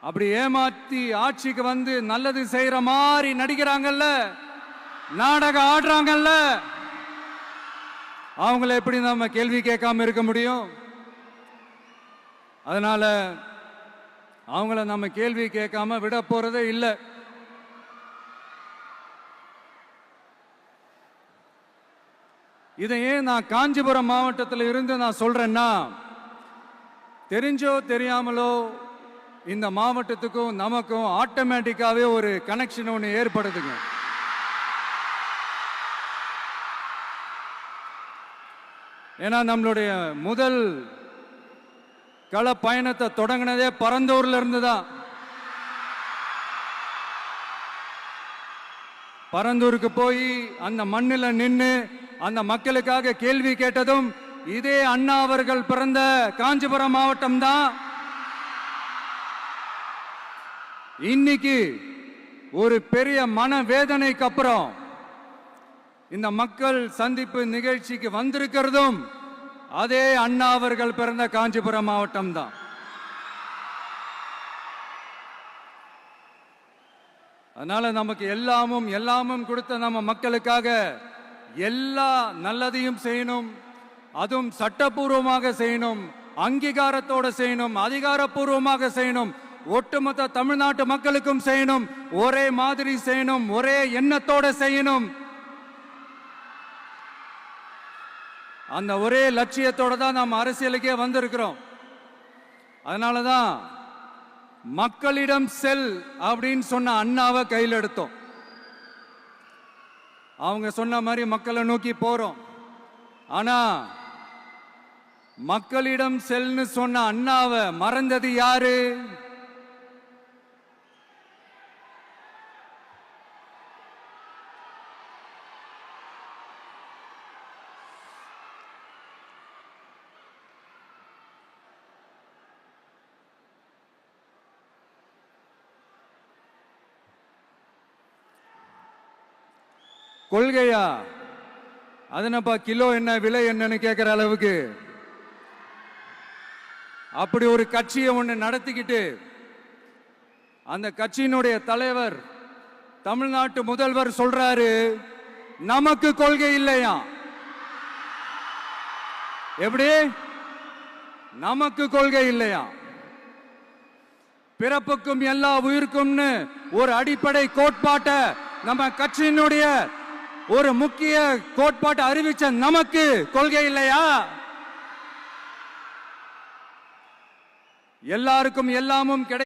அப்படி ஏமாத்தி ஆட்சிக்கு வந்து நல்லது செய்யற மாதிரி நடிக்கிறாங்கல்ல, நாடகம் ஆடுறாங்கல்ல, அவங்கள எப்படி நம்ம கேள்வி கேட்காம இருக்க முடியும்? அதனால அவங்கள நம்ம கேள்வி கேட்காம விட போறதே இல்லை. இதை ஏன் நான் காஞ்சிபுரம் மாவட்டத்தில் இருந்து நான் சொல்றேன்னா, தெரிஞ்சோ தெரியாமலோ இந்த மாவட்டத்துக்கும் நமக்கும் ஆட்டோமேட்டிக்காவே ஒரு கனெக்ஷன் ஒன்று ஏற்படுதுங்க. ஏன்னா நம்மளுடைய முதல் கள பயணத்தை தொடங்கினதே பரந்தூர்ல இருந்து தான். பரந்தூருக்கு போய் அந்த மண்ணில் நின்று அந்த மக்களுக்காக கேள்வி கேட்டதும் இதே அண்ணா அவர்கள் பிறந்த காஞ்சிபுரம் மாவட்டம் தான். இன்னைக்கு ஒரு பெரிய மனவேதனைக்கு அப்புறம் இந்த மக்கள் சந்திப்பு நிகழ்ச்சிக்கு வந்திருக்கிறதும் அதே அண்ணா அவர்கள் பிறந்த காஞ்சிபுரம் மாவட்டம் தான். அதனால நமக்கு எல்லாமும் கொடுத்த நம்ம மக்களுக்காக எல்லா நல்லதையும் செய்யணும், அதுவும் சட்டப்பூர்வமாக செய்யணும், அங்கீகாரத்தோட செய்யணும், அதிகாரப்பூர்வமாக செய்யணும், ஒட்டுமொத்த தமிழ்நாட்டு மக்களுக்கும் செய்யணும், ஒரே மாதிரி செய்யணும், ஒரே எண்ணத்தோட செய்யணும். அந்த ஒரே லட்சியத்தோட தான் நாம் அரசியலுக்கே வந்திருக்கிறோம். அதனாலதான் மக்களிடம் செல் அப்படின்னு சொன்ன அண்ணாவை கையில் எடுத்தோம். அவங்க சொன்ன மாதிரி மக்களை நோக்கி போறோம். ஆனா மக்களிடம் செல்னு சொன்ன அண்ணாவை மறந்தது யாரு? கொள்கையா? அதனப்பா கிலோ என்ன விலை என்னன்னு கேட்கிற அளவுக்கு அப்படி ஒரு கட்சியை ஒன்று நடத்திக்கிட்டு அந்த கட்சியினுடைய தலைவர் தமிழ்நாட்டு முதல்வர் சொல்றாரு, நமக்கு கொள்கை இல்லையா? எப்படி? நமக்கு கொள்கை இல்லையா? பிறப்புக்கும் எல்லா உயிருக்கும்னு ஒரு அடிப்படை கோட்பாட்டை நம்ம கட்சியினுடைய ஒரு முக்கிய கோட்பாட்டை அறிவிச்ச நமக்கு கொள்கை இல்லையா? எல்லாருக்கும் எல்லாமும் கிடை